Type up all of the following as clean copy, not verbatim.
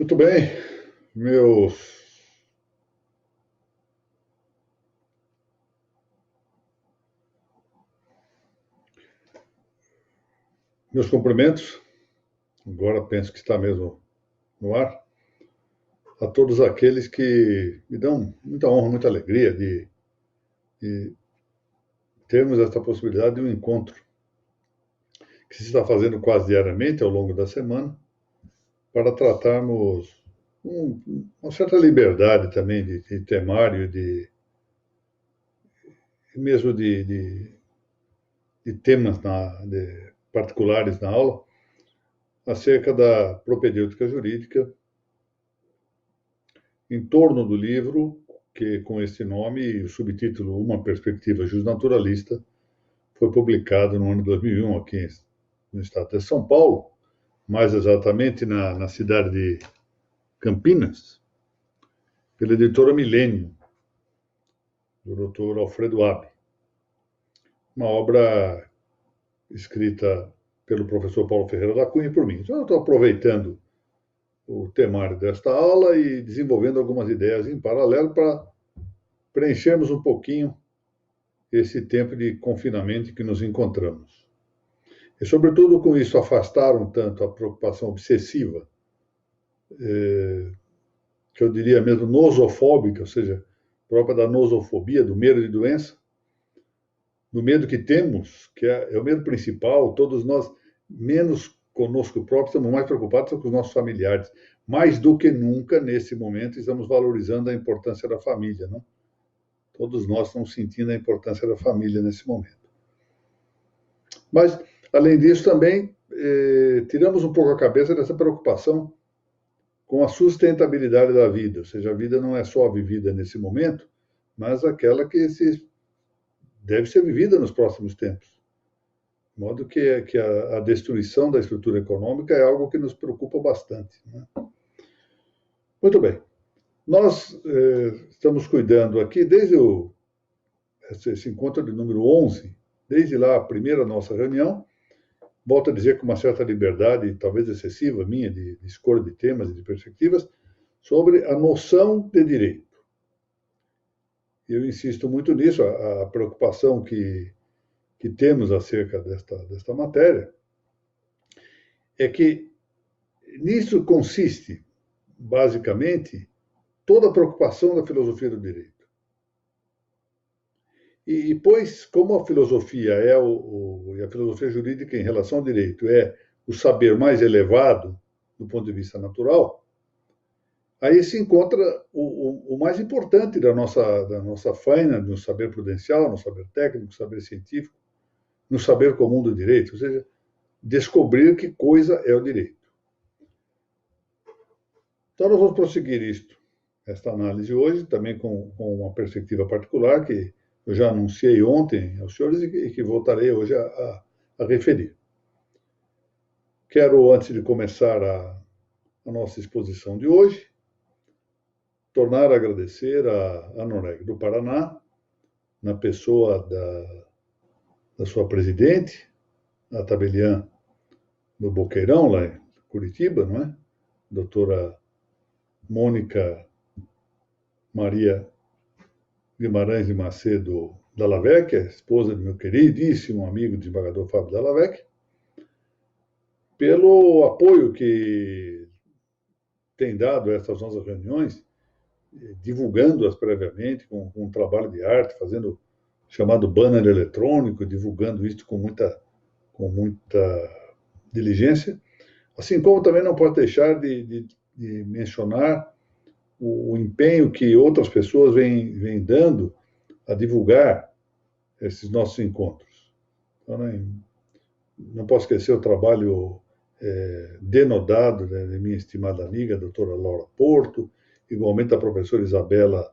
Muito bem, meus, meus cumprimentos, agora penso que está mesmo no ar, a todos aqueles que me dão muita honra, muita alegria de termos esta possibilidade de um encontro que se está fazendo quase diariamente ao longo da semana, para tratarmos uma certa liberdade também de temário, mesmo de temas particulares na aula, acerca da propedêutica jurídica, em torno do livro, que com esse nome e o subtítulo Uma Perspectiva Justnaturalista, foi publicado no ano 2001 aqui no estado de São Paulo, mais exatamente na cidade de Campinas, pela editora Milênio, do Dr. Alfredo Abbe. Uma obra escrita pelo professor Paulo Ferreira da Cunha e por mim. Então, eu estou aproveitando o temário desta aula e desenvolvendo algumas ideias em paralelo para preenchermos um pouquinho esse tempo de confinamento em que nos encontramos. E, sobretudo, com isso, afastar um tanto a preocupação obsessiva, que eu diria mesmo nosofóbica, ou seja, própria da nosofobia, do medo de doença, do medo que temos, que é o medo principal. Todos nós, menos conosco próprios, estamos mais preocupados com os nossos familiares. Mais do que nunca, nesse momento, estamos valorizando a importância da família, não? Todos nós estamos sentindo a importância da família nesse momento. Mas, além disso, também tiramos um pouco a cabeça dessa preocupação com a sustentabilidade da vida. Ou seja, a vida não é só vivida nesse momento, mas aquela que deve ser vivida nos próximos tempos. De modo que a destruição da estrutura econômica é algo que nos preocupa bastante, né? Muito bem. Nós estamos cuidando aqui, desde esse encontro de número 11, desde lá a primeira nossa reunião, volto a dizer com uma certa liberdade, talvez excessiva minha, de escolha de temas e de perspectivas, sobre a noção de direito. Eu insisto muito nisso, a preocupação que temos acerca desta matéria é que nisso consiste, basicamente, toda a preocupação da filosofia do direito. E pois, como a filosofia e a filosofia jurídica em relação ao direito é o saber mais elevado do ponto de vista natural, aí se encontra o mais importante da nossa faina, no saber prudencial, no saber técnico, no saber científico, no saber comum do direito, ou seja, descobrir que coisa é o direito. Então, nós vamos prosseguir esta análise hoje, também com uma perspectiva particular, que eu já anunciei ontem aos senhores e que voltarei hoje a referir. Quero, antes de começar a nossa exposição de hoje, tornar a agradecer a Noreg do Paraná, na pessoa da sua presidente, a Tabeliã do Boqueirão, lá em Curitiba, não é? Doutora Mônica Maria Guimarães de Macedo Dallavec, esposa do meu queridíssimo amigo desembargador Fábio Dallavec, pelo apoio que tem dado a essas nossas reuniões, divulgando-as previamente com um trabalho de arte, fazendo chamado banner eletrônico, divulgando isso com muita diligência, assim como também não pode deixar de mencionar o empenho que outras pessoas vêm dando a divulgar esses nossos encontros. Então, não posso esquecer o trabalho denodado da minha estimada amiga, a doutora Laura Porto, igualmente a professora Isabela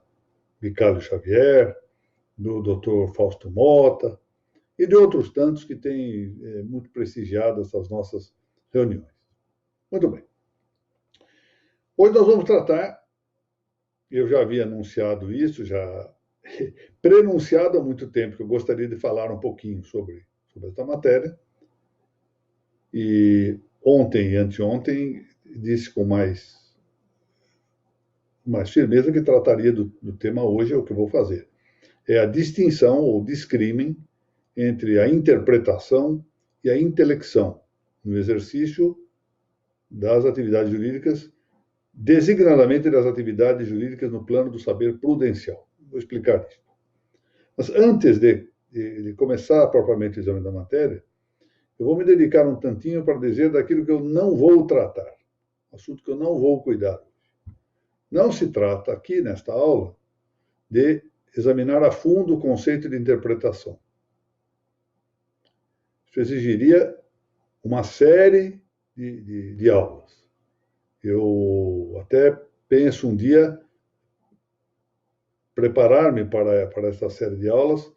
Bicalho Xavier, do doutor Fausto Mota, e de outros tantos que têm muito prestigiado essas nossas reuniões. Muito bem. Hoje nós vamos tratar, eu já havia anunciado isso, já prenunciado há muito tempo, que eu gostaria de falar um pouquinho sobre esta matéria. E ontem e anteontem disse com mais mais firmeza que trataria do tema hoje, é o que eu vou fazer. É a distinção ou discrimen entre a interpretação e a intelecção no exercício das atividades jurídicas, designadamente das atividades jurídicas no plano do saber prudencial. Vou explicar isso. Mas antes de começar propriamente o exame da matéria, eu vou me dedicar um tantinho para dizer daquilo que eu não vou tratar, assunto que eu não vou cuidar. Não se trata aqui, nesta aula, de examinar a fundo o conceito de interpretação. Isso exigiria uma série de aulas. Eu até penso um dia preparar-me para essa série de aulas,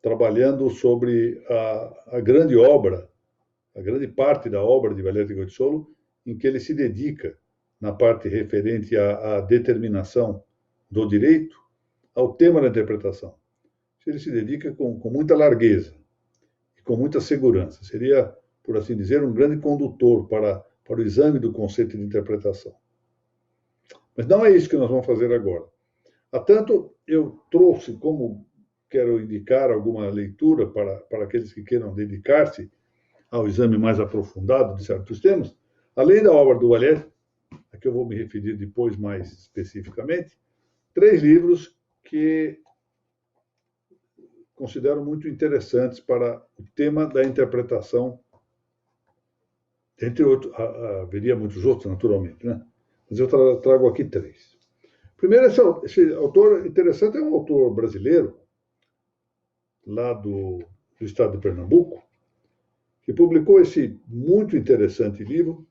trabalhando sobre a grande obra, a grande parte da obra de Valerio de Goitisolo, em que ele se dedica, na parte referente à determinação do direito, ao tema da interpretação. Ele se dedica com muita largueza e com muita segurança. Seria, por assim dizer, um grande condutor para o exame do conceito de interpretação. Mas não é isso que nós vamos fazer agora. Há tanto, eu trouxe, como quero indicar alguma leitura para aqueles que queiram dedicar-se ao exame mais aprofundado de certos temas, além da obra do Valerio, a que eu vou me referir depois mais especificamente, 3 livros que considero muito interessantes para o tema da interpretação, entre outros, haveria muitos outros, naturalmente, né? Mas eu trago aqui 3. Primeiro, esse autor interessante é um autor brasileiro, lá do estado de Pernambuco, que publicou esse muito interessante livro,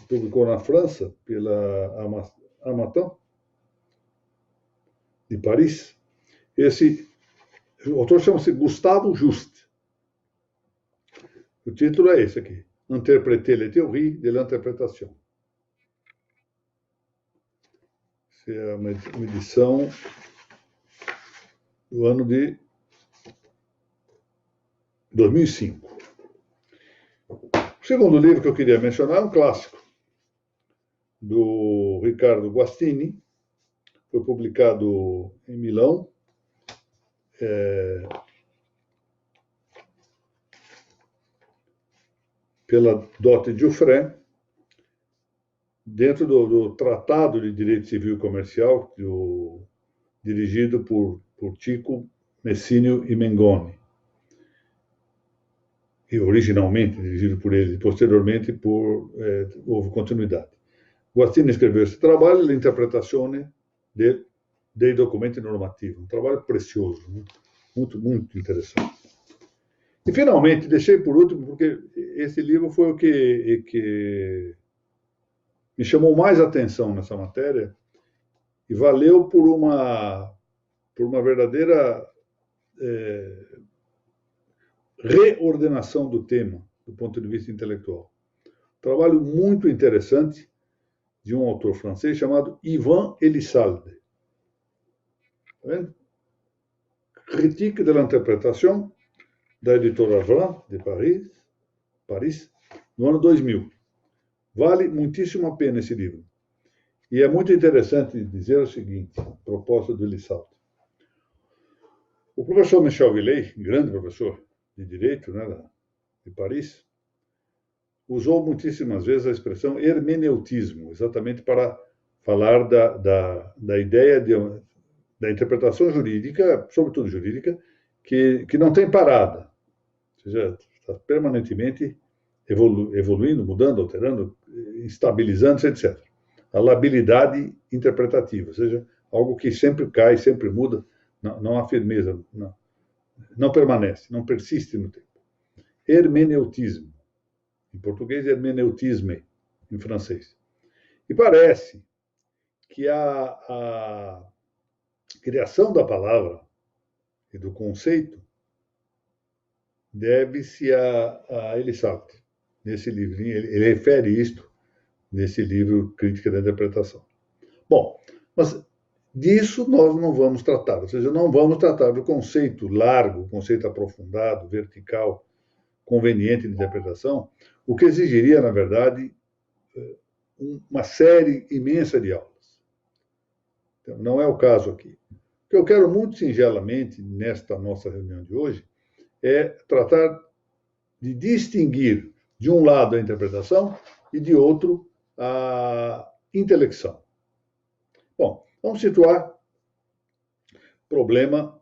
publicou na França, pela Harmattan, de Paris. O autor chama-se Gustavo Just. O título é esse aqui, Interpréter les théories de l'interprétation. Essa é uma edição do ano de 2005. O segundo livro que eu queria mencionar é um clássico, do Riccardo Guastini, foi publicado em Milão, pela Dote Giuffre, dentro do Tratado de Direito Civil e Comercial, dirigido por Tico, Messinio e Mengoni. E originalmente dirigido por ele, posteriormente houve continuidade. Guastini escreveu esse trabalho, l'interpretazione dei documenti normativi, um trabalho precioso, né? Muito, muito interessante. E, finalmente, deixei por último, porque esse livro foi o que me chamou mais atenção nessa matéria e valeu por uma verdadeira reordenação do tema, do ponto de vista intelectual. Um trabalho muito interessante de um autor francês chamado Yvan Elissalde. Está vendo? Critique de l'interprétation, da editora Vran, de Paris, no ano 2000. Vale muitíssimo a pena esse livro. E é muito interessante dizer o seguinte, a propósito do Elissalde. O professor Michel Villey, grande professor de Direito, né, de Paris, usou muitíssimas vezes a expressão hermeneutismo, exatamente para falar da ideia da interpretação jurídica, sobretudo jurídica, que não tem parada, ou seja, está permanentemente evoluindo, mudando, alterando, estabilizando-se, etc. A labilidade interpretativa, ou seja, algo que sempre cai, sempre muda, não há firmeza, não permanece, não persiste no tempo. Hermeneutismo. Em português, hermeneutisme, em francês. E parece que a criação da palavra e do conceito deve-se a Elissalde, nesse livrinho. Ele refere isto nesse livro Crítica da Interpretação. Bom, mas disso nós não vamos tratar, ou seja, não vamos tratar do conceito largo, conceito aprofundado, vertical, conveniente de interpretação, o que exigiria, na verdade, uma série imensa de aulas. Então, não é o caso aqui. O que eu quero muito singelamente, nesta nossa reunião de hoje, é tratar de distinguir, de um lado, a interpretação e, de outro, a intelecção. Bom, vamos situar o problema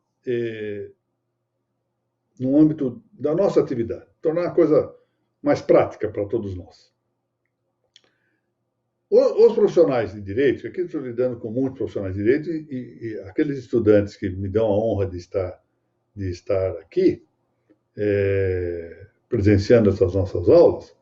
no âmbito da nossa atividade, tornar a coisa mais prática para todos nós. Os profissionais de direito, aqui estou lidando com muitos profissionais de direito e aqueles estudantes que me dão a honra de estar aqui, presenciando essas nossas aulas,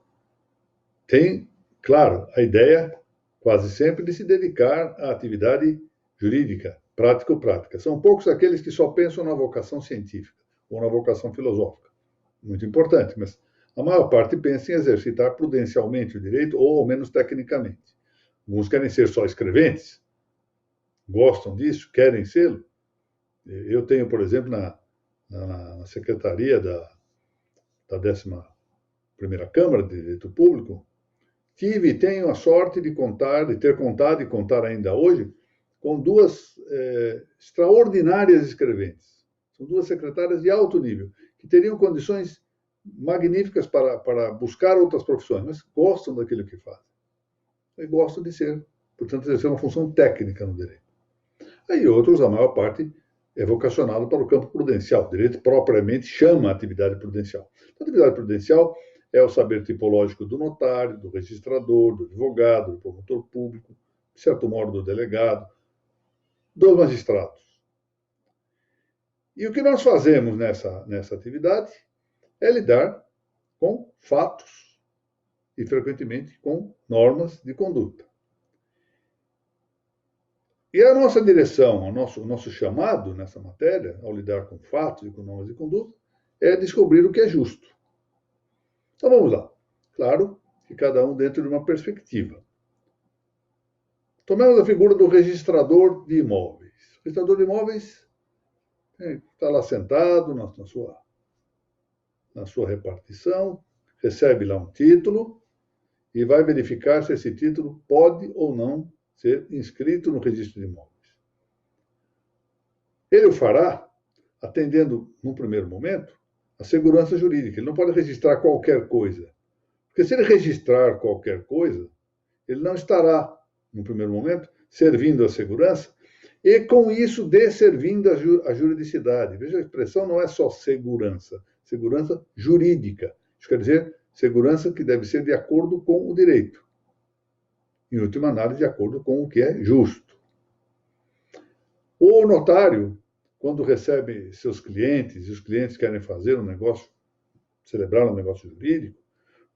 têm, claro, a ideia, quase sempre, de se dedicar à atividade jurídica, prático-prática. São poucos aqueles que só pensam na vocação científica ou na vocação filosófica. Muito importante, mas a maior parte pensa em exercitar prudencialmente o direito, ou ao menos tecnicamente. Alguns querem ser só escreventes, gostam disso, querem ser. Eu tenho, por exemplo, na secretaria da 11ª Câmara de Direito Público, tive e tenho a sorte de ter contado e contar ainda hoje, com duas extraordinárias escreventes. São duas secretárias de alto nível, que teriam condições magníficas para buscar outras profissões, mas gostam daquilo que fazem. E gostam de ser, portanto, exercer uma função técnica no direito. Aí outros, a maior parte, é vocacionado para o campo prudencial. O direito propriamente chama a atividade prudencial. A atividade prudencial é o saber tipológico do notário, do registrador, do advogado, do promotor público, de certo modo do delegado, dos magistrados. E o que nós fazemos nessa atividade é lidar com fatos e, frequentemente, com normas de conduta. E a nossa direção, o nosso chamado nessa matéria, ao lidar com fatos e com normas de conduta, é descobrir o que é justo. Então vamos lá. Claro que cada um dentro de uma perspectiva. Tomemos a figura do registrador de imóveis. O registrador de imóveis está lá sentado na sua repartição, recebe lá um título e vai verificar se esse título pode ou não ser inscrito no registro de imóveis. Ele o fará atendendo, num primeiro momento, a segurança jurídica. Ele não pode registrar qualquer coisa. Porque se ele registrar qualquer coisa, ele não estará, no primeiro momento, servindo a segurança e, com isso, desservindo a juridicidade. Veja, a expressão não é só segurança jurídica. Isso quer dizer segurança que deve ser de acordo com o direito. Em última análise, de acordo com o que é justo. O notário, quando recebe seus clientes, e os clientes querem fazer um negócio, celebrar um negócio jurídico,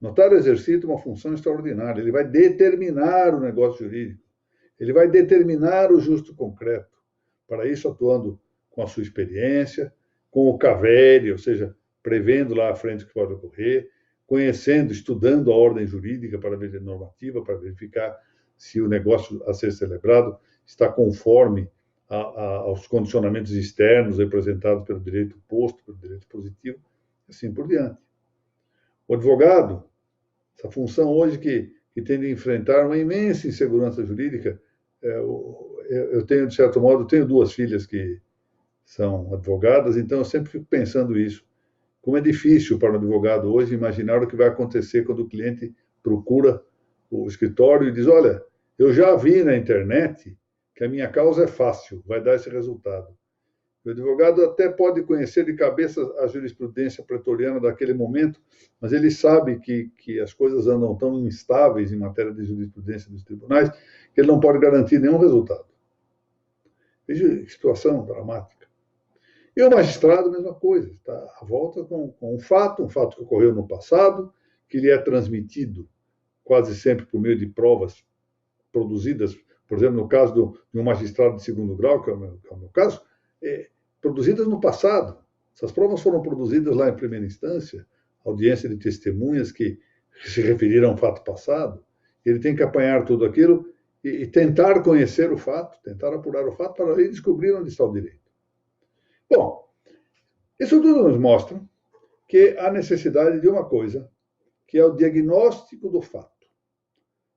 o notário exercita uma função extraordinária. Ele vai determinar o negócio jurídico. Ele vai determinar o justo concreto. Para isso, atuando com a sua experiência, com o CAVERI, ou seja, prevendo lá à frente o que pode ocorrer, conhecendo, estudando a ordem jurídica para ver a normativa, para verificar se o negócio a ser celebrado está conforme aos condicionamentos externos representados pelo direito posto, pelo direito positivo, e assim por diante. O advogado, essa função hoje que tem de enfrentar uma imensa insegurança jurídica, eu tenho, de certo modo, tenho duas filhas que são advogadas, então eu sempre fico pensando isso. Como é difícil para o advogado hoje imaginar o que vai acontecer quando o cliente procura o escritório e diz: olha, eu já vi na internet que a minha causa é fácil, vai dar esse resultado. O advogado até pode conhecer de cabeça a jurisprudência pretoriana daquele momento, mas ele sabe que as coisas andam tão instáveis em matéria de jurisprudência dos tribunais que ele não pode garantir nenhum resultado. Veja que situação dramática. E o magistrado, a mesma coisa, está à volta com um fato que ocorreu no passado, que lhe é transmitido quase sempre por meio de provas produzidas, por exemplo, no caso de um magistrado de segundo grau, que é o meu caso, produzidas no passado. Essas provas foram produzidas lá em primeira instância, audiência de testemunhas que se referiram a um fato passado. Ele tem que apanhar tudo aquilo e tentar conhecer o fato, tentar apurar o fato para aí descobrir onde está o direito. Bom, isso tudo nos mostra que há necessidade de uma coisa, que é o diagnóstico do fato.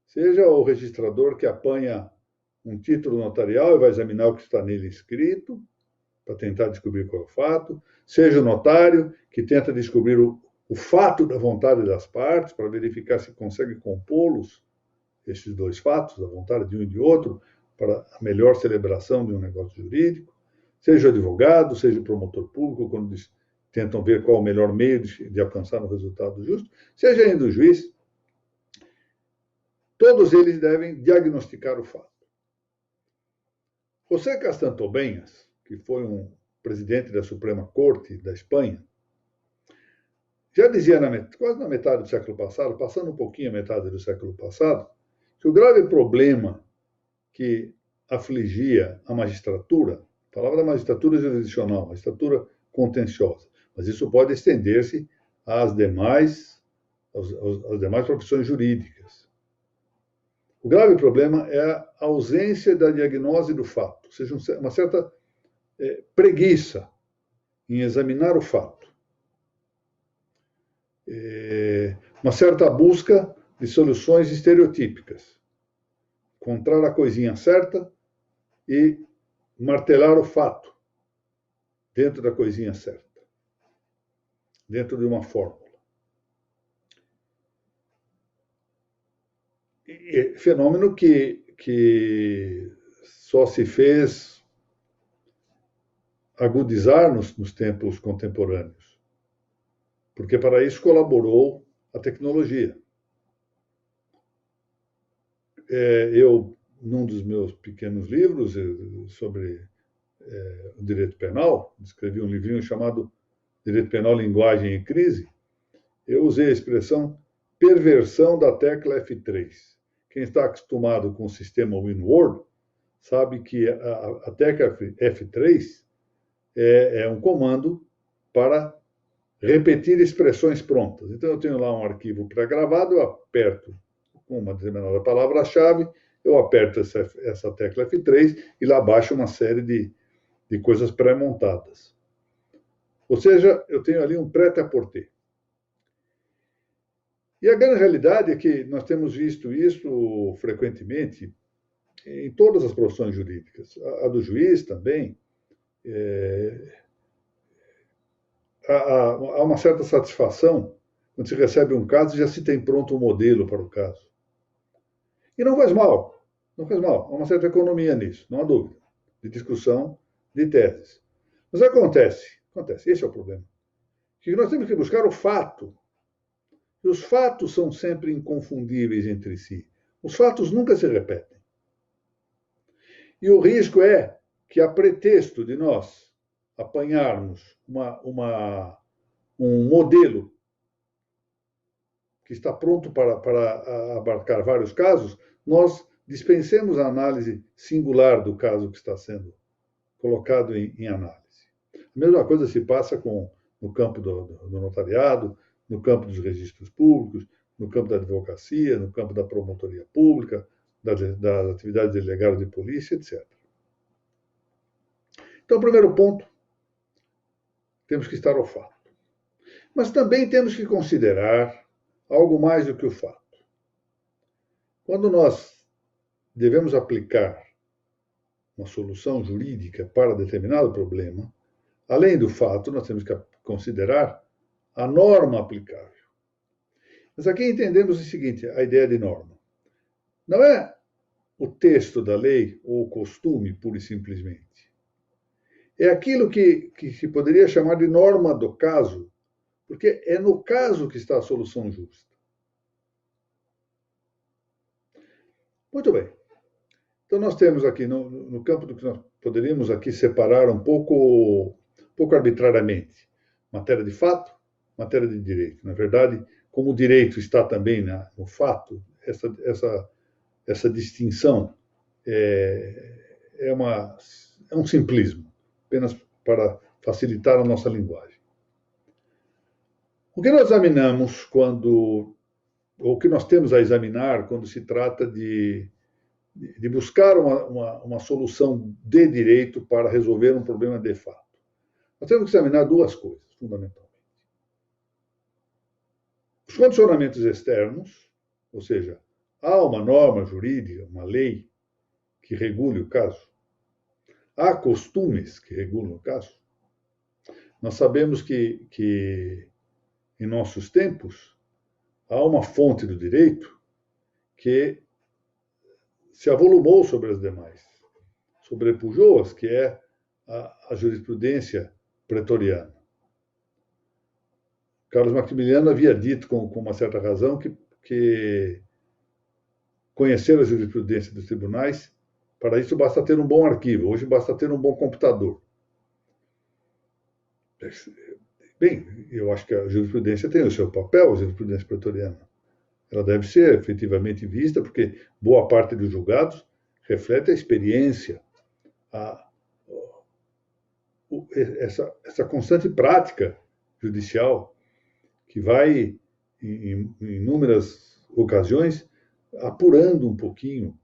Seja o registrador que apanha um título notarial e vai examinar o que está nele escrito, para tentar descobrir qual é o fato, seja o notário, que tenta descobrir o fato da vontade das partes, para verificar se consegue compô-los, esses dois fatos, a vontade de um e de outro, para a melhor celebração de um negócio jurídico, seja o advogado, seja o promotor público, quando eles tentam ver qual é o melhor meio de alcançar um resultado justo, seja ainda o juiz, todos eles devem diagnosticar o fato. José Castantobenhas, que foi um presidente da Suprema Corte da Espanha, já dizia quase na metade do século passado, passando um pouquinho a metade do século passado, que o grave problema que afligia a magistratura, falava da magistratura jurisdicional, magistratura contenciosa, mas isso pode estender-se às demais profissões jurídicas. O grave problema é a ausência da diagnose do fato, ou seja, uma certa preguiça em examinar o fato. Uma certa busca de soluções estereotípicas. Encontrar a coisinha certa e martelar o fato dentro da coisinha certa, dentro de uma fórmula. Fenômeno que só se fez agudizar nos tempos contemporâneos, porque para isso colaborou a tecnologia. Eu, num dos meus pequenos livros sobre o direito penal, escrevi um livrinho chamado Direito Penal, Linguagem e Crise, eu usei a expressão perversão da tecla F3. Quem está acostumado com o sistema WinWord sabe que a tecla F3 é um comando para repetir expressões prontas. Então, eu tenho lá um arquivo pré-gravado, eu aperto com uma determinada palavra-chave, eu aperto essa tecla F3 e lá baixa uma série de coisas pré-montadas. Ou seja, eu tenho ali um prêt-à-porter. E a grande realidade é que nós temos visto isso frequentemente em todas as profissões jurídicas. A do juiz também. Há uma certa satisfação quando se recebe um caso e já se tem pronto um modelo para o caso. E não faz mal, não faz mal. Há uma certa economia nisso, não há dúvida, de discussão de teses. Mas acontece, esse é o problema, que nós temos que buscar o fato. E os fatos são sempre inconfundíveis entre si. Os fatos nunca se repetem. E o risco é que, a pretexto de nós apanharmos um modelo que está pronto para abarcar vários casos, nós dispensemos a análise singular do caso que está sendo colocado em análise. A mesma coisa se passa no campo do notariado, no campo dos registros públicos, no campo da advocacia, no campo da promotoria pública, das atividades delegadas de polícia, etc. Então, o primeiro ponto, temos que estar ao fato. Mas também temos que considerar algo mais do que o fato. Quando nós devemos aplicar uma solução jurídica para determinado problema, além do fato, nós temos que considerar a norma aplicável. Mas aqui entendemos o seguinte, a ideia de norma. Não é o texto da lei ou o costume, pura e simplesmente. É aquilo que se poderia chamar de norma do caso, porque é no caso que está a solução justa. Muito bem. Então, nós temos aqui, no campo do que nós poderíamos aqui separar um pouco arbitrariamente, matéria de fato, matéria de direito. Na verdade, como o direito está também no fato, essa distinção é um simplismo, apenas para facilitar a nossa linguagem. O que nós examinamos ou o que nós temos a examinar quando se trata de buscar uma solução de direito para resolver um problema de fato? Nós temos que examinar duas coisas, fundamentalmente. Os condicionamentos externos, ou seja, há uma norma jurídica, uma lei, que regule o caso? Há costumes que regulam o caso? Nós sabemos que em nossos tempos, há uma fonte do direito que se avolumou sobre as demais, sobrepujou-as, que é a jurisprudência pretoriana. Carlos Maximiliano havia dito, com uma certa razão, que conhecer a jurisprudência dos tribunais, para isso basta ter um bom arquivo, hoje basta ter um bom computador. Bem, eu acho que a jurisprudência tem o seu papel, a jurisprudência pretoriana. Ela deve ser efetivamente vista, porque boa parte dos julgados reflete a experiência, essa constante prática judicial que vai, em inúmeras ocasiões, apurando um pouquinho,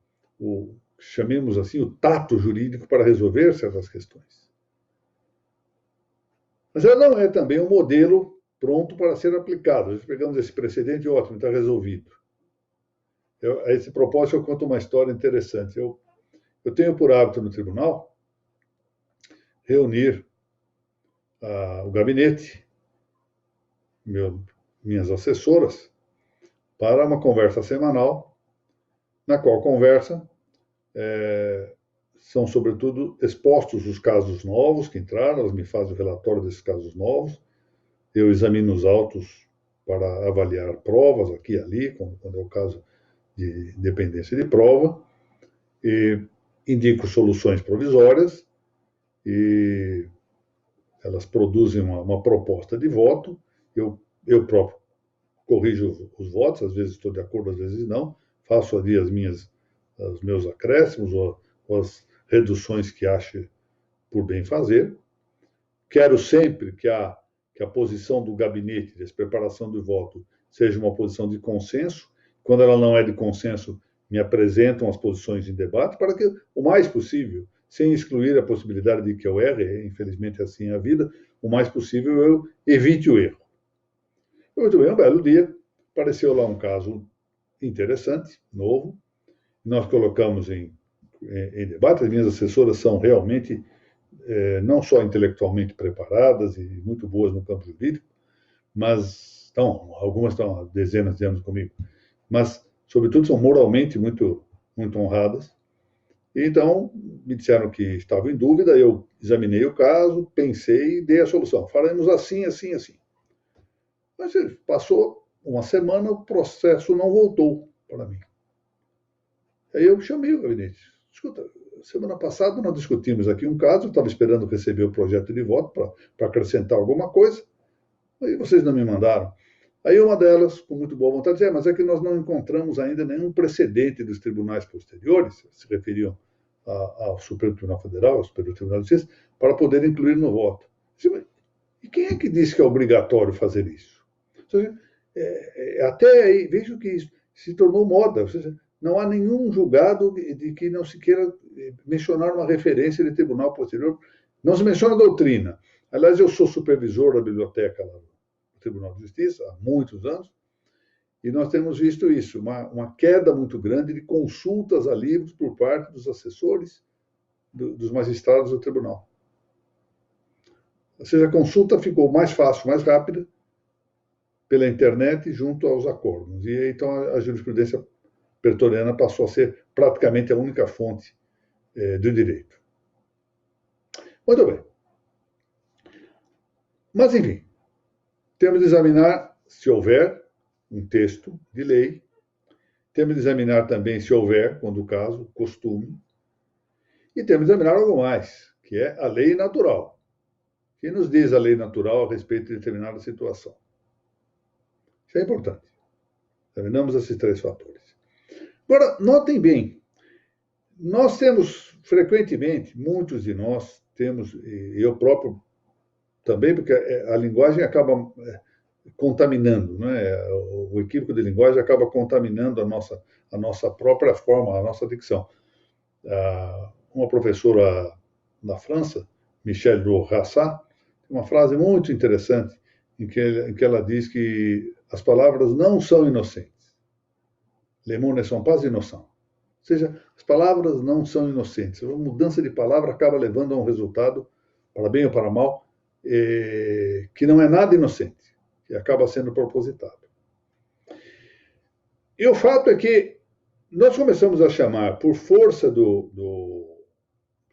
chamemos assim, o tato jurídico para resolver certas questões. Mas ela não é também um modelo pronto para ser aplicado. Nós pegamos esse precedente, ótimo, está resolvido. A esse propósito, eu conto uma história interessante. Eu tenho por hábito no tribunal reunir o gabinete, minhas assessoras, para uma conversa semanal, na qual conversa são, sobretudo, expostos os casos novos que entraram, elas me fazem o relatório desses casos novos, eu examino os autos para avaliar provas aqui e ali, quando é o caso de dependência de prova, e indico soluções provisórias, e elas produzem uma proposta de voto, eu próprio corrijo os votos, às vezes estou de acordo, às vezes não, faço ali os meus acréscimos ou as reduções que ache por bem fazer. Quero sempre que a posição do gabinete, de preparação do voto, seja uma posição de consenso. Quando ela não é de consenso, me apresentam as posições em debate para que, o mais possível, sem excluir a possibilidade de que eu erre, infelizmente assim é a vida, o mais possível eu evite o erro. Muito bem, um belo dia, apareceu lá um caso interessante, novo, nós colocamos em debate. As minhas assessoras são realmente não só intelectualmente preparadas e muito boas no campo jurídico, mas algumas estão há dezenas de anos comigo, mas, sobretudo, são moralmente muito, muito honradas. E, então, me disseram que estavam em dúvida, eu examinei o caso, pensei e dei a solução. Faremos assim, assim, assim. Mas passou uma semana, o processo não voltou para mim. Aí eu chamei o gabinete. Escuta, semana passada nós discutimos aqui um caso, eu estava esperando receber o projeto de voto para acrescentar alguma coisa, aí vocês não me mandaram. Aí uma delas, com muito boa vontade, disse, mas é que nós não encontramos ainda nenhum precedente dos tribunais posteriores, se referiam ao Supremo Tribunal Federal, ao Superior Tribunal de Justiça, para poder incluir no voto. Disse, e quem é que disse que é obrigatório fazer isso? Até aí, vejo que isso se tornou moda, ou seja, não há nenhum julgado de que não se queira mencionar uma referência de tribunal posterior. Não se menciona a doutrina. Aliás, eu sou supervisor da biblioteca lá do Tribunal de Justiça há muitos anos, e nós temos visto isso, uma queda muito grande de consultas a livros por parte dos assessores dos magistrados do tribunal. Ou seja, a consulta ficou mais fácil, mais rápida, pela internet junto aos acórdãos. E então a jurisprudência pretoriana passou a ser praticamente a única fonte do direito. Muito bem. Mas, enfim, temos de examinar se houver um texto de lei, temos de examinar também se houver, quando o caso, costume, e temos de examinar algo mais, que é a lei natural. O que nos diz a lei natural a respeito de determinada situação? Isso é importante. Examinamos esses três fatores. Agora, notem bem, nós temos frequentemente, muitos de nós temos, e eu próprio também, porque a linguagem acaba contaminando, né? O equívoco de linguagem acaba contaminando a nossa própria forma, a nossa dicção. Uma professora na França, Michelle Rorassat, tem uma frase muito interessante em que ela diz que as palavras não são inocentes. Les mots ne sont pas innocents. Ou seja, as palavras não são inocentes. A mudança de palavra acaba levando a um resultado, para bem ou para mal, que não é nada inocente, que acaba sendo propositado. E o fato é que nós começamos a chamar, por força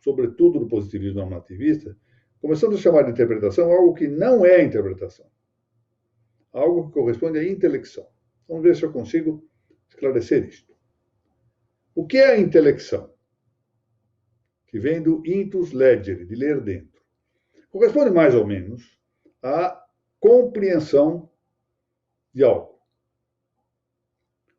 sobretudo do positivismo normativista, começamos a chamar de interpretação algo que não é interpretação. Algo que corresponde à intelecção. Vamos ver se eu consigo esclarecer isto. O que é a intelecção? Que vem do intus legere, de ler dentro. Corresponde mais ou menos à compreensão de algo.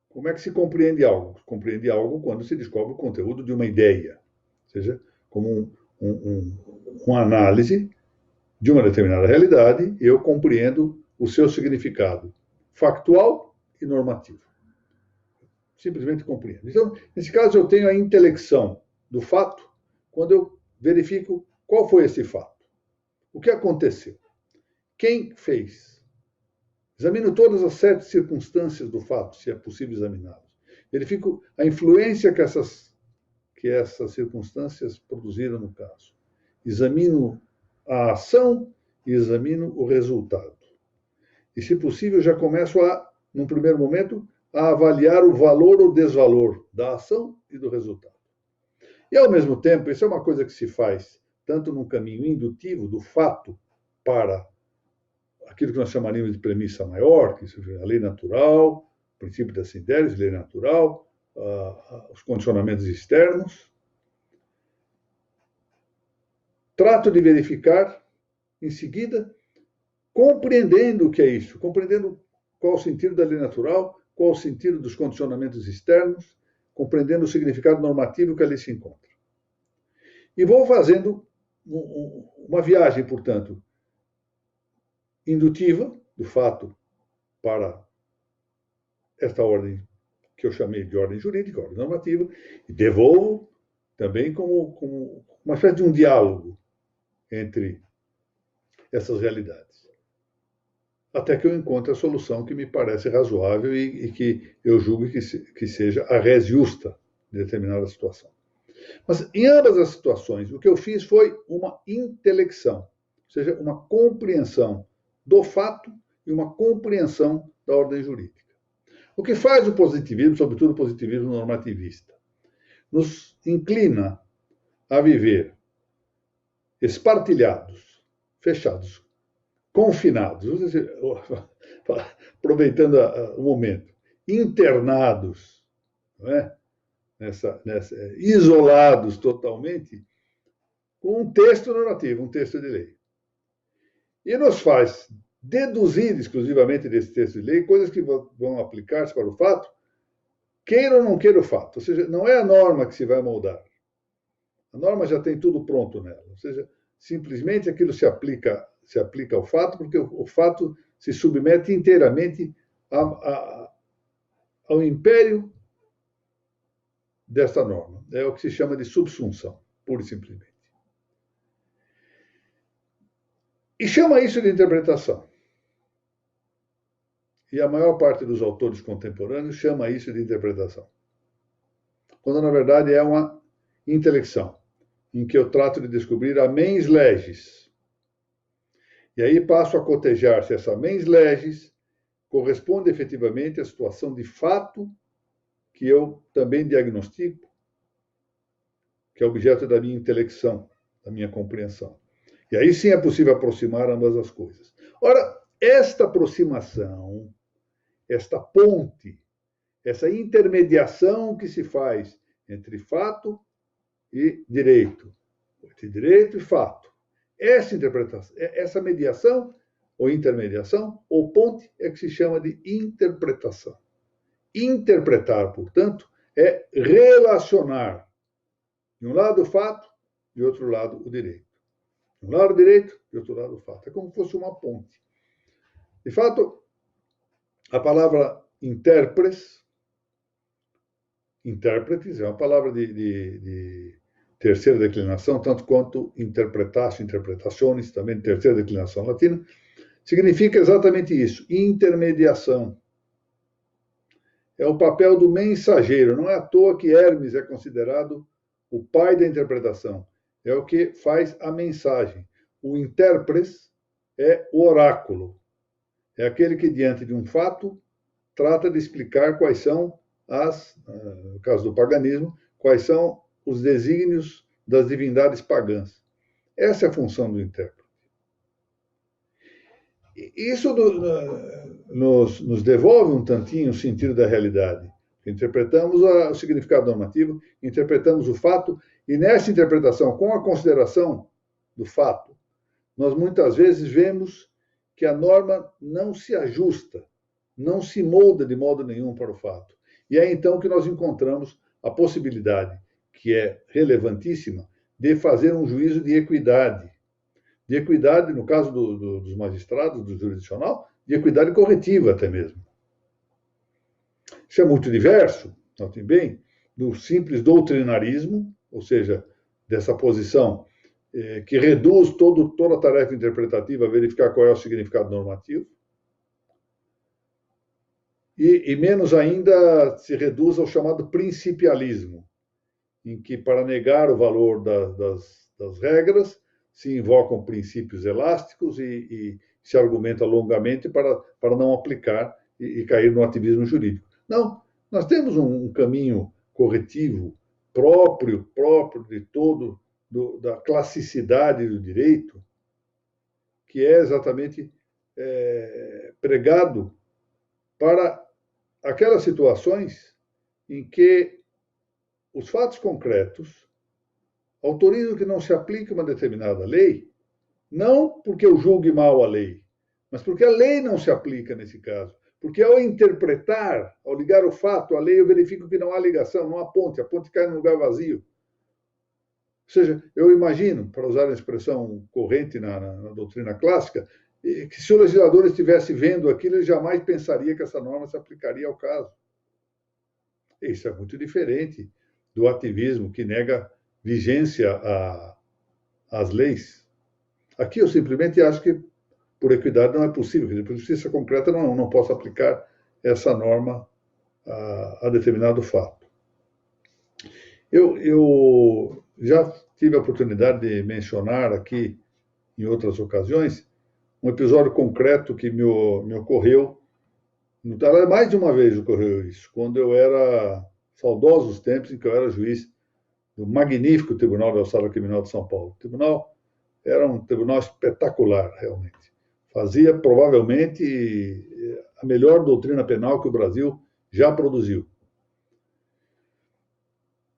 Como é que se compreende algo? Compreende algo quando se descobre o conteúdo de uma ideia. Ou seja, como uma análise de uma determinada realidade, eu compreendo o seu significado factual e normativo. Simplesmente compreendo. Então, nesse caso, eu tenho a intelecção do fato quando eu verifico qual foi esse fato. O que aconteceu? Quem fez? Examino todas as 7 circunstâncias do fato, se é possível examiná-las. Verifico a influência que essas circunstâncias produziram no caso. Examino a ação e examino o resultado. E, se possível, já começo num primeiro momento, a avaliar o valor ou desvalor da ação e do resultado. E, ao mesmo tempo, isso é uma coisa que se faz tanto num caminho indutivo do fato para aquilo que nós chamaríamos de premissa maior, que é a lei natural, o princípio da sindérese, lei natural, os condicionamentos externos. Trato de verificar, em seguida, compreendendo o que é isso, compreendendo qual o sentido da lei natural, qual o sentido dos condicionamentos externos, compreendendo o significado normativo que ali se encontra. E vou fazendo uma viagem, portanto, indutiva, do fato para esta ordem que eu chamei de ordem jurídica, ordem normativa, e devolvo também como uma espécie de um diálogo entre essas realidades. Até que eu encontre a solução que me parece razoável e que eu julgo que seja a res justa de determinada situação. Mas, em ambas as situações, o que eu fiz foi uma intelecção, ou seja, uma compreensão do fato e uma compreensão da ordem jurídica. O que faz o positivismo, sobretudo o positivismo normativista? Nos inclina a viver espartilhados, fechados, confinados, aproveitando o momento, internados, não é? Isolados totalmente, com um texto normativo, um texto de lei. E nos faz deduzir exclusivamente desse texto de lei coisas que vão aplicar-se para o fato, queira ou não queira o fato. Ou seja, não é a norma que se vai moldar. A norma já tem tudo pronto nela. Ou seja, simplesmente aquilo se aplica ao fato, porque o fato se submete inteiramente ao império desta norma. É o que se chama de subsunção, pura e simplesmente. E chama isso de interpretação. E a maior parte dos autores contemporâneos chama isso de interpretação. Quando, na verdade, é uma intelecção, em que eu trato de descobrir a mens legis. E aí passo a cotejar se essa mens legis corresponde efetivamente à situação de fato que eu também diagnostico, que é objeto da minha intelecção, da minha compreensão. E aí sim é possível aproximar ambas as coisas. Ora, esta aproximação, esta ponte, essa intermediação que se faz entre fato e direito, entre direito e fato, essa interpretação, essa mediação ou intermediação ou ponte é que se chama de interpretação. Interpretar, portanto, é relacionar de um lado o fato, de outro lado o direito. De um lado o direito, de outro lado o fato. É como se fosse uma ponte. De fato, a palavra intérpretes é uma palavra de terceira declinação, tanto quanto interpretatio, interpretationes, também terceira declinação latina, significa exatamente isso, intermediação. é o papel do mensageiro. Não é à toa que Hermes é considerado o pai da interpretação. É o que faz a mensagem. O intérprete é o oráculo. É aquele que, diante de um fato, trata de explicar quais são no caso do paganismo, quais são os desígnios das divindades pagãs. Essa é a função do intérprete. Isso nos devolve um tantinho o sentido da realidade. Interpretamos o significado normativo, interpretamos o fato, e nessa interpretação, com a consideração do fato, nós muitas vezes vemos que a norma não se ajusta, não se molda de modo nenhum para o fato. E é então que nós encontramos a possibilidade, que é relevantíssima, de fazer um juízo de equidade. De equidade, no caso dos magistrados, do jurisdicional, de equidade corretiva até mesmo. Isso é muito diverso, notem bem, do simples doutrinarismo, ou seja, dessa posição que reduz toda a tarefa interpretativa a verificar qual é o significado normativo, e menos ainda se reduz ao chamado principialismo, em que, para negar o valor das regras, se invocam princípios elásticos e se argumenta longamente para não aplicar e cair no ativismo jurídico. Não, nós temos um caminho corretivo próprio de todo, da classicidade do direito, que é exatamente pregado para aquelas situações em que os fatos concretos autorizam que não se aplique uma determinada lei, não porque eu julgue mal a lei, mas porque a lei não se aplica nesse caso. Porque ao interpretar, ao ligar o fato à lei, eu verifico que não há ligação, não há ponte, a ponte cai num lugar vazio. Ou seja, eu imagino, para usar a expressão corrente na doutrina clássica, que se o legislador estivesse vendo aquilo, ele jamais pensaria que essa norma se aplicaria ao caso. Isso é muito diferente do ativismo que nega vigência às leis. Aqui eu simplesmente acho que, por equidade, não é possível. Quer dizer, por justiça concreta, não posso aplicar essa norma a determinado fato. Eu já tive a oportunidade de mencionar aqui, em outras ocasiões, um episódio concreto que me ocorreu. Mais de uma vez ocorreu isso, quando eu era, saudosos tempos em que eu era juiz do magnífico Tribunal de Alçada Criminal de São Paulo. O tribunal era um tribunal espetacular, realmente. Fazia, provavelmente, a melhor doutrina penal que o Brasil já produziu.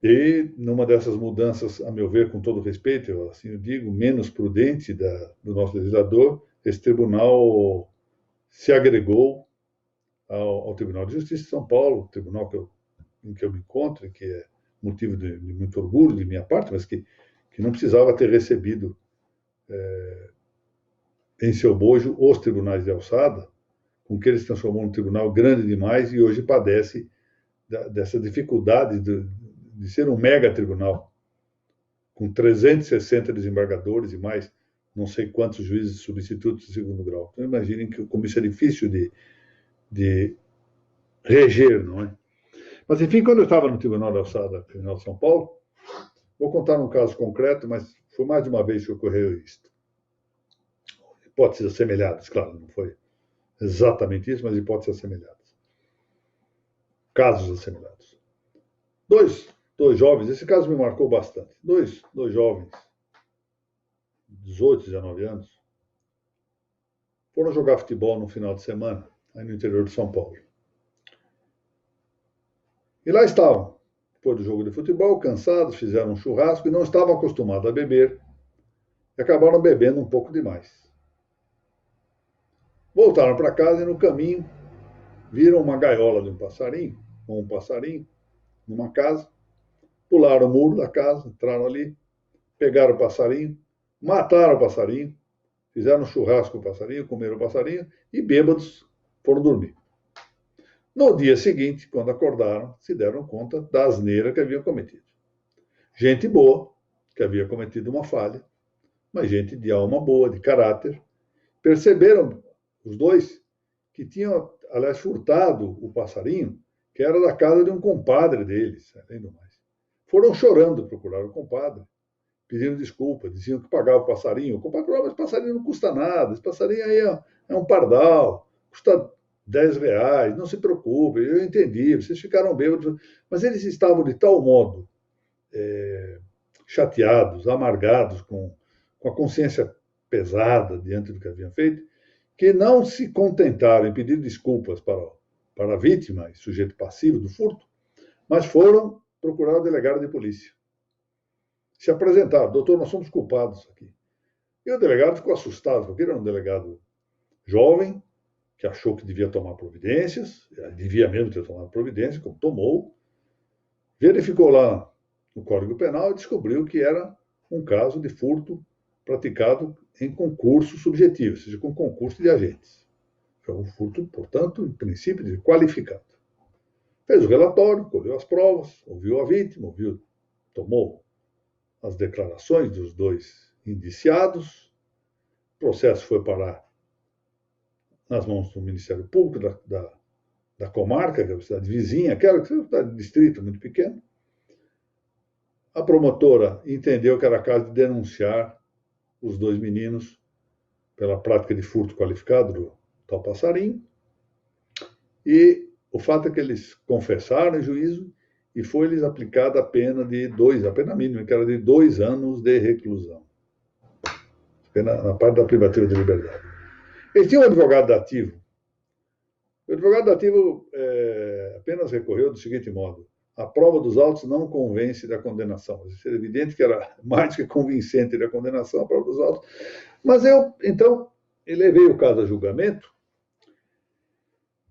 E, numa dessas mudanças, a meu ver, com todo respeito, eu assim digo, menos prudente do nosso legislador, esse tribunal se agregou ao Tribunal de Justiça de São Paulo, tribunal em que eu me encontro, que é motivo de muito orgulho de minha parte, mas que não precisava ter recebido em seu bojo os tribunais de alçada, com que ele se transformou num tribunal grande demais e hoje padece dessa dificuldade de ser um mega tribunal, com 360 desembargadores e mais não sei quantos juízes substitutos de segundo grau. Então, imaginem como isso é difícil de reger, não é? Mas, enfim, quando eu estava no Tribunal de Alçada Criminal de São Paulo, vou contar um caso concreto, mas foi mais de uma vez que ocorreu isto. Hipóteses assemelhadas, claro, não foi exatamente isso, mas hipóteses assemelhadas. Casos assemelhados. Dois jovens, esse caso me marcou bastante. Dois jovens, 18, 19 anos, foram jogar futebol no final de semana, aí no interior de São Paulo. E lá estavam, depois do jogo de futebol, cansados, fizeram um churrasco e não estavam acostumados a beber. E acabaram bebendo um pouco demais. Voltaram para casa e no caminho viram uma gaiola de um passarinho, numa casa, pularam o muro da casa, entraram ali, pegaram o passarinho, mataram o passarinho, fizeram um churrasco com o passarinho, comeram o passarinho e bêbados foram dormir. No dia seguinte, quando acordaram, se deram conta da asneira que haviam cometido. Gente boa, que havia cometido uma falha, mas gente de alma boa, de caráter, perceberam, os dois, que tinham, aliás, furtado o passarinho, que que era da casa de um compadre deles, além do mais. Foram chorando procurar o compadre, pedindo desculpa, diziam que pagava o passarinho. O compadre falou, mas passarinho não custa nada, esse passarinho aí é um pardal, custa R$ 10, não se preocupe, eu entendi, vocês ficaram bêbados. Mas eles estavam de tal modo chateados, amargados, com a consciência pesada diante do que haviam feito, que não se contentaram em pedir desculpas para a vítima e sujeito passivo do furto, mas foram procurar o delegado de polícia. Se apresentaram, doutor, nós somos culpados aqui. E o delegado ficou assustado, porque ele era um delegado jovem, que achou que devia tomar providências, devia mesmo ter tomado providência, como tomou, verificou lá no Código Penal e descobriu que era um caso de furto praticado em concurso subjetivo, ou seja, com concurso de agentes. Foi um furto, portanto, em princípio, qualificado. Fez o relatório, colheu as provas, ouviu a vítima, tomou as declarações dos dois indiciados, o processo foi parar nas mãos do Ministério Público da comarca, que é a cidade vizinha, aquela que é uma cidade de distrito muito pequeno. A promotora entendeu que era caso de denunciar os dois meninos pela prática de furto qualificado do tal passarinho. E o fato é que eles confessaram em juízo e foi-lhes aplicada a pena a pena mínima, que era de 2 anos de reclusão. Pena na parte da privativa de liberdade. Eles tinham um advogado dativo. O advogado dativo apenas recorreu do seguinte modo: a prova dos autos não convence da condenação. É evidente que era mais que convincente da condenação, a prova dos autos. Mas eu, então, levei o caso a julgamento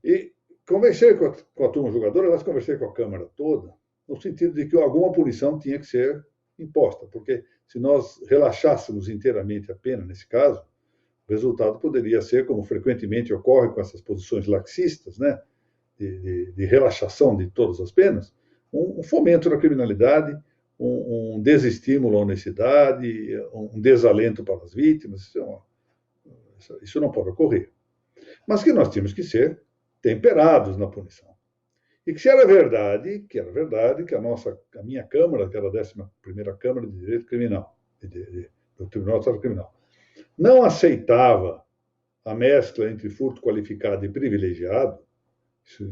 e conversei com a turma julgadora, aliás, conversei com a Câmara toda, no sentido de que alguma punição tinha que ser imposta, porque se nós relaxássemos inteiramente a pena, nesse caso, o resultado poderia ser, como frequentemente ocorre com essas posições laxistas, né, de relaxação de todas as penas, um fomento da criminalidade, um desestímulo à honestidade, um desalento para as vítimas. Isso não pode ocorrer. Mas que nós tínhamos que ser temperados na punição. E que era verdade que a minha Câmara, que era a 11ª Câmara de Direito Criminal, do Tribunal de Estado Criminal, não aceitava a mescla entre furto qualificado e privilegiado,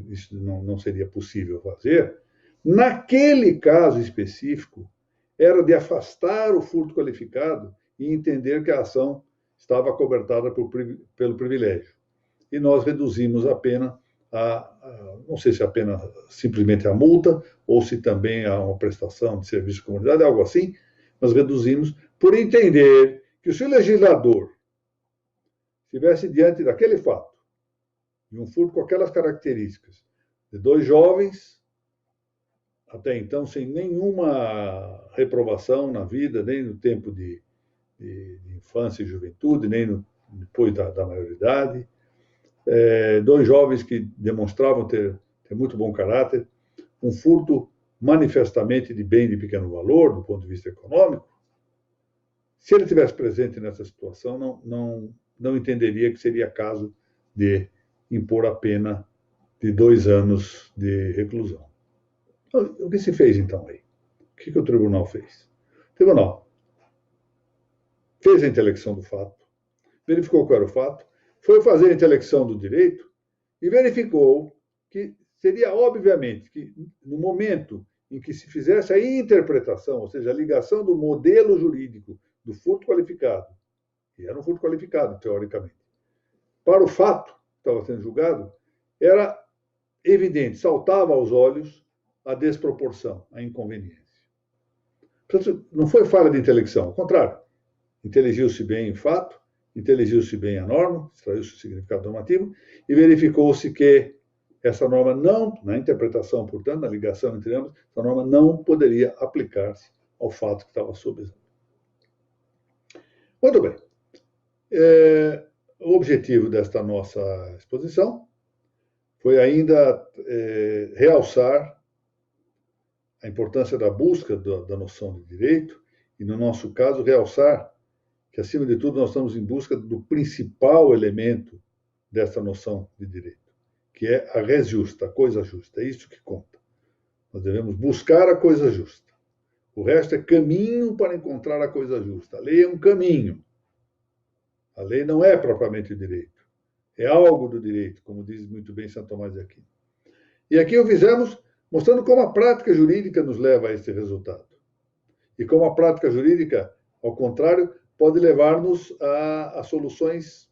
isso não seria possível fazer, naquele caso específico, era de afastar o furto qualificado e entender que a ação estava cobertada pelo privilégio. E nós reduzimos a pena não sei se a pena simplesmente a multa, ou se também há uma prestação de serviço de comunidade, algo assim, mas reduzimos por entender que se o legislador estivesse diante daquele fato, de um furto com aquelas características, de 2 jovens, até então sem nenhuma reprovação na vida, nem no tempo de infância e juventude, nem depois da maioridade, 2 jovens que demonstravam ter muito bom caráter, um furto manifestamente de bem de pequeno valor, do ponto de vista econômico. Se ele estivesse presente nessa situação, não entenderia que seria caso de impor a pena de 2 anos de reclusão. Então, o que se fez, então, aí? O que o tribunal fez? O tribunal fez a intelecção do fato, verificou qual era o fato, foi fazer a intelecção do direito e verificou que seria, obviamente, que no momento em que se fizesse a interpretação, ou seja, a ligação do modelo jurídico do furto qualificado, que era um furto qualificado, teoricamente, para o fato que estava sendo julgado, era evidente, saltava aos olhos a desproporção, a inconveniência. Portanto, não foi falha de intelecção, ao contrário, inteligiu-se bem o fato, inteligiu-se bem a norma, extraiu-se o significado normativo e verificou-se que essa norma não, na interpretação, portanto, na ligação entre ambos, essa norma não poderia aplicar-se ao fato que estava sob exame. Muito bem. O objetivo desta nossa exposição foi ainda realçar a importância da busca da noção de direito e, no nosso caso, realçar que, acima de tudo, nós estamos em busca do principal elemento dessa noção de direito, que é a res justa, a coisa justa. É isso que conta. Nós devemos buscar a coisa justa. O resto é caminho para encontrar a coisa justa. A lei é um caminho. A lei não é propriamente o direito. É algo do direito, como diz muito bem Santo Tomás de Aquino. E aqui o fizemos mostrando como a prática jurídica nos leva a esse resultado. E como a prática jurídica, ao contrário, pode levar-nos a soluções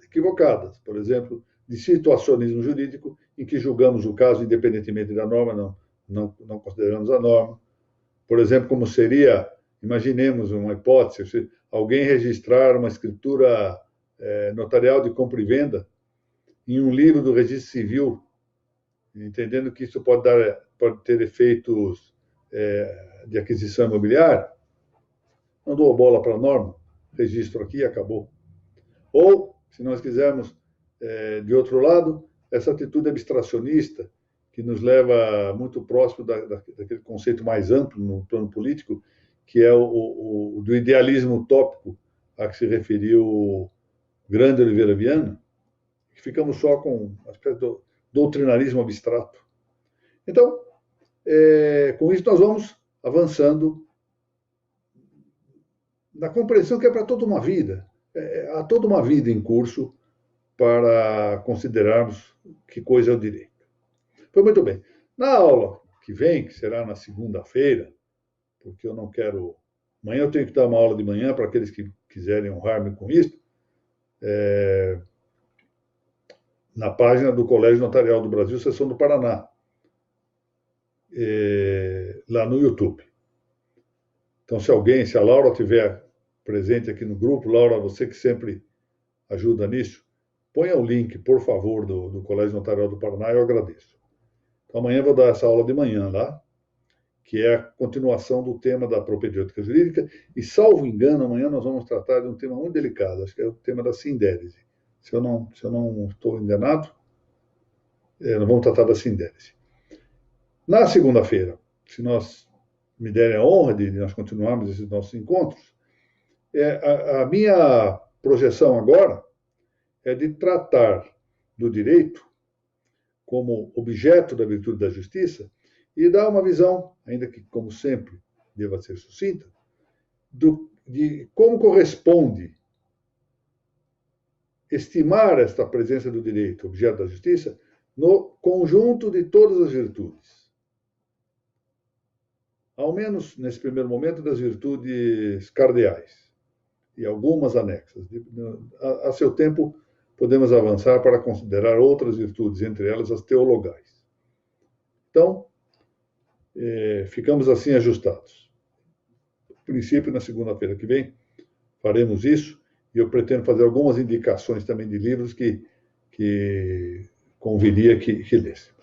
equivocadas. Por exemplo, de situacionismo jurídico, em que julgamos o caso independentemente da norma, não consideramos a norma. Por exemplo, como seria, imaginemos uma hipótese, se alguém registrar uma escritura notarial de compra e venda em um livro do registro civil, entendendo que isso pode ter efeitos de aquisição imobiliária, não dou bola para a norma, registro aqui e acabou. Ou, se nós quisermos, de outro lado, essa atitude abstracionista, que nos leva muito próximo daquele conceito mais amplo no plano político, que é o do idealismo utópico a que se referiu o grande Oliveira Viana, que ficamos só com uma espécie de doutrinarismo abstrato. Então, com isso nós vamos avançando na compreensão que é para toda uma vida. Há toda uma vida em curso para considerarmos que coisa é o direito. Foi muito bem. Na aula que vem, que será na segunda-feira, porque eu não quero... Amanhã eu tenho que dar uma aula de manhã para aqueles que quiserem honrar-me com isso, na página do Colégio Notarial do Brasil, Seção do Paraná, lá no YouTube. Então, se a Laura estiver presente aqui no grupo, Laura, você que sempre ajuda nisso, ponha o link, por favor, do Colégio Notarial do Paraná, eu agradeço. Então, amanhã eu vou dar essa aula de manhã lá, que é a continuação do tema da propedêutica jurídica, e, salvo engano, amanhã nós vamos tratar de um tema muito delicado, acho que é o tema da sindérese. Se eu não estou enganado, nós vamos tratar da sindérese. Na segunda-feira, se nós me derem a honra de nós continuarmos esses nossos encontros, a minha projeção agora é de tratar do direito como objeto da virtude da justiça e dar uma visão, ainda que, como sempre, deva ser sucinta, de como corresponde estimar esta presença do direito, objeto da justiça, no conjunto de todas as virtudes. Ao menos, nesse primeiro momento, das virtudes cardeais e algumas anexas. A seu tempo, podemos avançar para considerar outras virtudes, entre elas as teologais. Então, ficamos assim ajustados. No princípio, na segunda-feira que vem, faremos isso, e eu pretendo fazer algumas indicações também de livros que conviria que lêssemos.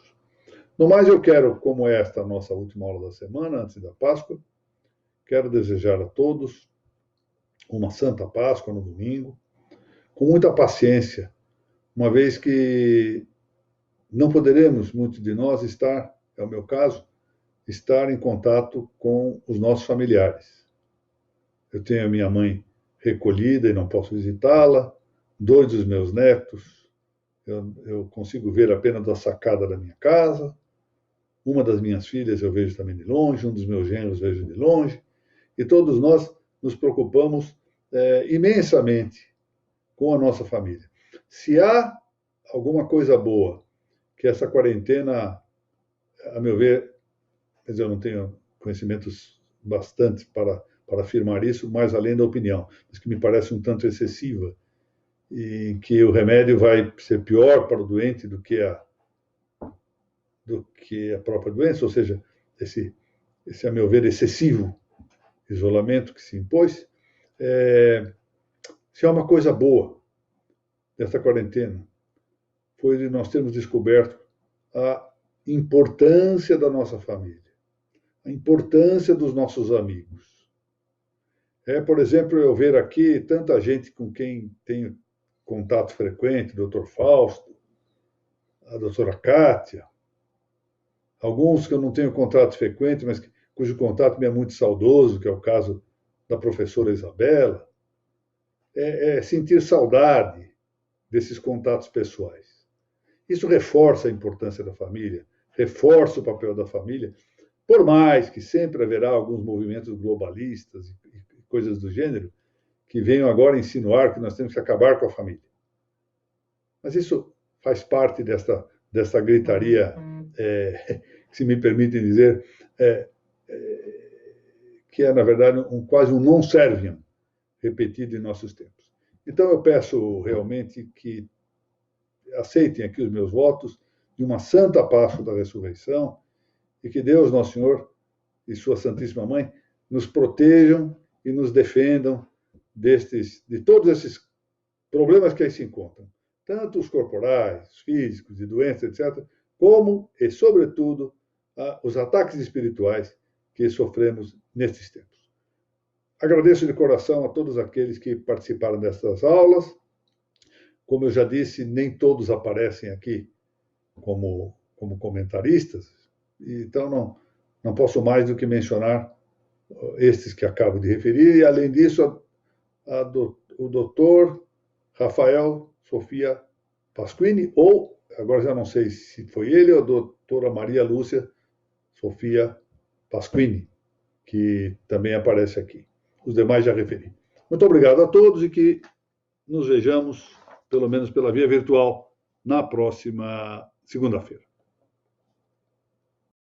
No mais, eu quero, como esta nossa última aula da semana, antes da Páscoa, quero desejar a todos uma Santa Páscoa no domingo, com muita paciência, uma vez que não poderemos, muitos de nós, é o meu caso, estar em contato com os nossos familiares. Eu tenho a minha mãe recolhida e não posso visitá-la, 2 dos meus netos eu consigo ver apenas da sacada da minha casa, uma das minhas filhas eu vejo também de longe, um dos meus genros vejo de longe, e todos nós nos preocupamos imensamente com a nossa família. Se há alguma coisa boa que essa quarentena, a meu ver, mas eu não tenho conhecimentos bastantes para afirmar isso, mais além da opinião, mas que me parece um tanto excessiva, e que o remédio vai ser pior para o doente do que a própria doença, ou seja, esse, a meu ver, excessivo isolamento que se impôs. Se há uma coisa boa dessa quarentena, foi de nós termos descoberto a importância da nossa família, a importância dos nossos amigos. Por exemplo, eu ver aqui tanta gente com quem tenho contato frequente, o Dr. Fausto, a doutora Kátia, alguns que eu não tenho contato frequente, mas cujo contato me é muito saudoso, que é o caso da professora Isabela, sentir saudade desses contatos pessoais. Isso reforça a importância da família, reforça o papel da família, por mais que sempre haverá alguns movimentos globalistas e coisas do gênero que venham agora insinuar que nós temos que acabar com a família. Mas isso faz parte desta gritaria, se me permitem dizer, que é, na verdade, quase um non serviam repetido em nossos tempos. Então, eu peço realmente que aceitem aqui os meus votos de uma santa Páscoa da Ressurreição e que Deus, Nosso Senhor e Sua Santíssima Mãe nos protejam e nos defendam de todos esses problemas que aí se encontram, tanto os corporais, físicos, de doenças, etc., como, e sobretudo, os ataques espirituais que sofremos nestes tempos. Agradeço de coração a todos aqueles que participaram destas aulas. Como eu já disse, nem todos aparecem aqui como comentaristas, então não posso mais do que mencionar estes que acabo de referir, e, além disso, o doutor Rafael Sofia Pasquini, ou, agora já não sei se foi ele, ou a doutora Maria Lúcia Sofia Pasquini, que também aparece aqui. Os demais já referi. Muito obrigado a todos e que nos vejamos, pelo menos pela via virtual, na próxima segunda-feira.